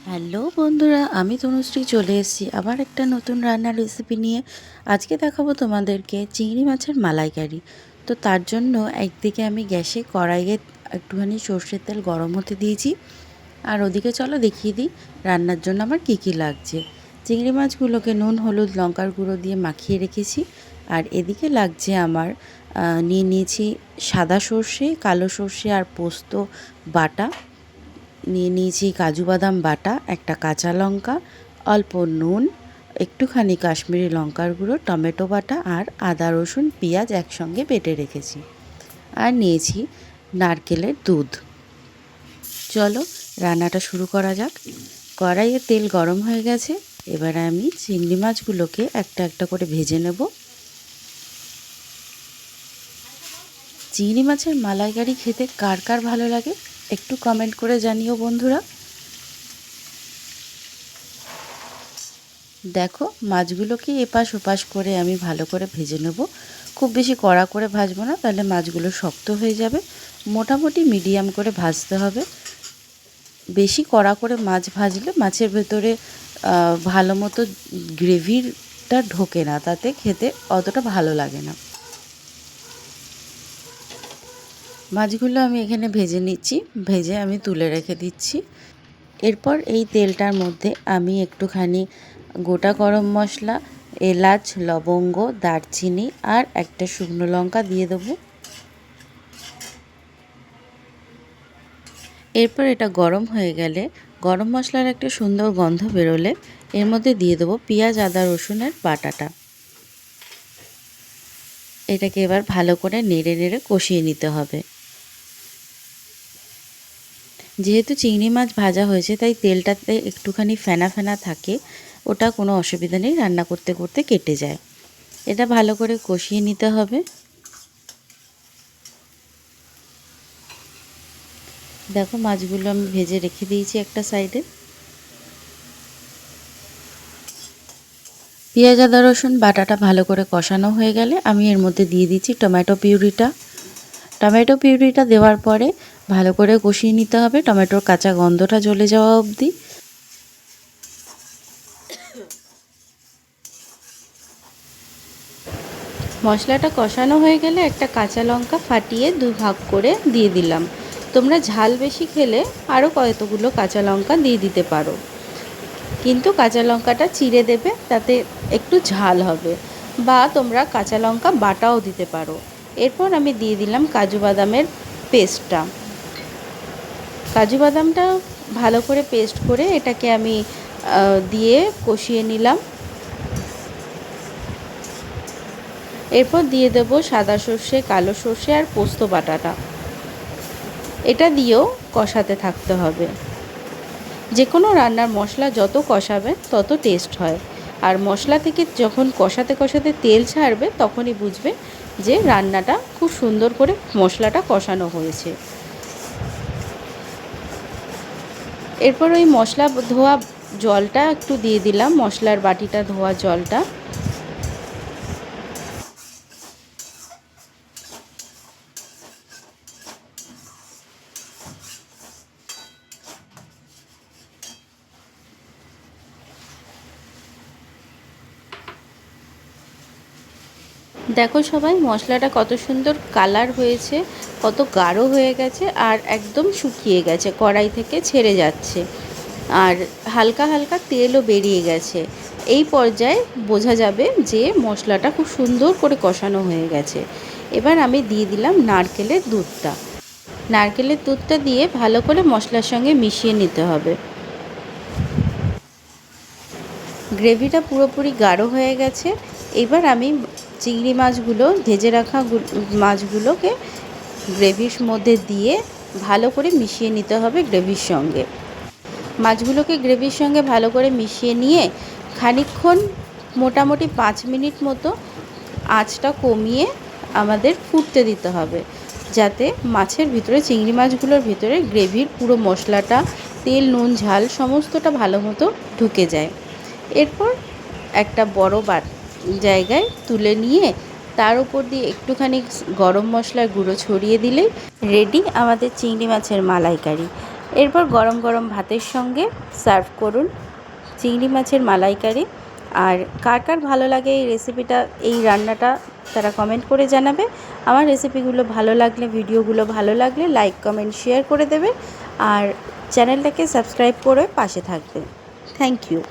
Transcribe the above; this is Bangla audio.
হ্যালো বন্ধুরা, আমি তনুশ্রী চলে এসেছি আবার একটা নতুন রান্নার রেসিপি নিয়ে। আজকে দেখাবো তোমাদেরকে চিংড়ি মাছের মালাইকারি। তো তার জন্য একদিকে আমি গ্যাসে কড়াইয়ে একটুখানি সর্ষের তেল গরম হতে দিয়েছি, আর ওদিকে চলো দেখিয়ে দিই রান্নার জন্য আমার কী কী লাগছে। চিংড়ি মাছগুলোকে নুন, হলুদ, লঙ্কার গুঁড়ো দিয়ে মাখিয়ে রেখেছি। আর এদিকে লাগছে আমার নিয়ে নিয়েছি সাদা সর্ষে, কালো সর্ষে আর পোস্ত বাটা, নিয়ে নিয়েছি কাজু বাদাম বাটা, একটা কাঁচা লঙ্কা, অল্প নুন, একটুখানি কাশ্মীরি লঙ্কার গুঁড়ো, টমেটো বাটা আর আদা রসুন পেঁয়াজ একসঙ্গে বেটে রেখেছি। আর নিয়েছি নারকেলের দুধ। চলো রান্নাটা শুরু করা যাক। কড়াইয়ে তেল গরম হয়ে গেছে, এবার আমি চিংড়ি মাছগুলোকে একটা একটা করে ভেজে নেব। চিংড়ি মাছের মালাইকারি খেতে কার কার ভালো লাগে একটু কমেন্ট করে জানিও বন্ধুরা। দেখো মাছগুলোকে এপাশ ওপাশ করে আমি ভালো করে ভেজে নেব। খুব বেশি কড়া করে ভাজবো না, তাহলে মাছগুলো শক্ত হয়ে যাবে। মোটামুটি মিডিয়াম করে ভাজতে হবে। বেশি কড়া করে মাছ ভাজলে মাছের ভেতরে ভালো মতো গ্রেভিটা ঢোকে না, তাতে খেতে অতটা ভালো লাগে না। মাছগুলো আমি এখানে ভেজে নিচ্ছি, ভেজে আমি তুলে রেখে দিচ্ছি। এরপর এই তেলটার মধ্যে আমি একটুখানি গোটা গরম মশলা, এলাচ, লবঙ্গ, দারচিনি আর একটা শুকনো লঙ্কা দিয়ে দেবো। এরপর এটা গরম হয়ে গেলে, গরম মশলার একটা সুন্দর গন্ধ বেরোলে এর মধ্যে দিয়ে দেবো পেঁয়াজ, আদা, রসুনের বাটাটা। এটাকে এবার ভালো করে নেড়ে নেড়ে কষিয়ে নিতে হবে। যেহেতু চিংড়ি মাছ ভাজা হয়েছে তাই তেলটাতে একটুখানি ফেনা ফেনা থাকে, ওটা কোনো অসুবিধা নেই, রান্না করতে করতে কেটে যায়। এটা ভালো করে কষিয়ে নিতে হবে। দেখো মাছগুলো আমি ভেজে রেখে দিয়েছি একটা সাইডে। পেঁয়াজ, আদা, রসুন বাটাটা ভালো করে কষানো হয়ে গেলে আমি এর মধ্যে দিয়ে দিচ্ছি টমেটো পিউরিটা। টমেটো পিউরিটা দেওয়ার পরে ভালো করে কষিয়ে নিতে হবে, টমেটোর কাঁচা গন্ধটা চলে যাওয়া অবধি। মশলাটা কষানো হয়ে গেলে একটা কাঁচা লঙ্কা ফাটিয়ে দুই ভাগ করে দিয়ে দিলাম। তোমরা ঝাল বেশি খেলে আরও কতগুলো কাঁচা লঙ্কা দিয়ে দিতে পারো, কিন্তু কাঁচা লঙ্কাটা চিড়ে দেবে, তাতে একটু ঝাল হবে। বা তোমরা কাঁচা লঙ্কা বাটাও দিতে পারো। এরপর আমি দিয়ে দিলাম কাজু বাদামের পেস্টটা। কাজু বাদামটা ভালো করে পেস্ট করে এটাকে আমি দিয়ে কষিয়ে নিলাম। এরপর দিয়ে দেব সাদা সর্ষে, কালো সর্ষে আর পোস্ত বাটাটা। এটা দিয়েও কষাতে থাকতে হবে। যে কোনো রান্নার মশলা যত কষাবে তত টেস্ট হয়। আর মশলা থেকে যখন কষাতে কষাতে তেল ছাড়বে তখনই বুঝবে যে রান্নাটা খুব সুন্দর করে মশলাটা কষানো হয়েছে। এরপর ওই মশলা ধোয়া জলটা একটু দিয়ে দিলাম, মশলার বাটিটা ধোয়া জলটা। দেখো সবাই মশলাটা কত সুন্দর কালার হয়েছে, কত গাঢ় হয়ে গেছে আর একদম শুকিয়ে গেছে, কড়াই থেকে ছেড়ে যাচ্ছে আর হালকা হালকা তেলও বেরিয়ে গেছে। এই পর্যায়ে বোঝা যাবে যে মশলাটা খুব সুন্দর করে কষানো হয়ে গেছে। এবার আমি দিয়ে দিলাম নারকেলের দুধটা। নারকেলের দুধটা দিয়ে ভালো করে মশলার সঙ্গে মিশিয়ে নিতে হবে। গ্রেভিটা পুরোপুরি গাঢ় হয়ে গেছে। এবার আমি চিংড়ি মাছগুলো, ভেজে রাখা মাছগুলোকে গ্রেভির মধ্যে দিয়ে ভালো করে মিশিয়ে নিতে হবে গ্রেভির সঙ্গে। মাছগুলোকে গ্রেভির সঙ্গে ভালো করে মিশিয়ে নিয়ে খানিকক্ষণ, মোটামুটি 5 মিনিট মতো আঁচটা কমিয়ে আমাদের ফুটতে দিতে হবে, যাতে মাছের ভিতরে, চিংড়ি মাছগুলোর ভিতরে গ্রেভির পুরো মশলাটা, তেল, নুন, ঝাল সমস্তটা ভালো মতো ঢুকে যায়। এরপর একটা বড় জায়গায় তুলে নিয়ে তার উপর দিয়ে একটুখানি গরম মশলার গুঁড়ো ছড়িয়ে দিলেই রেডি আমাদের চিংড়ি মাছের মালাইকারি। এরপর গরম গরম ভাতের সঙ্গে সার্ভ করুন চিংড়ি মাছের মালাইকারি। আর কার কার ভালো লাগে এই রেসিপিটা, এই রান্নাটা, তারা কমেন্ট করে জানাবে। আমার রেসিপিগুলো ভালো লাগলে, ভিডিওগুলো ভালো লাগলে লাইক, কমেন্ট, শেয়ার করে দেবে। আর চ্যানেলটাকে সাবস্ক্রাইব করে পাশে থাকবে। Thank you.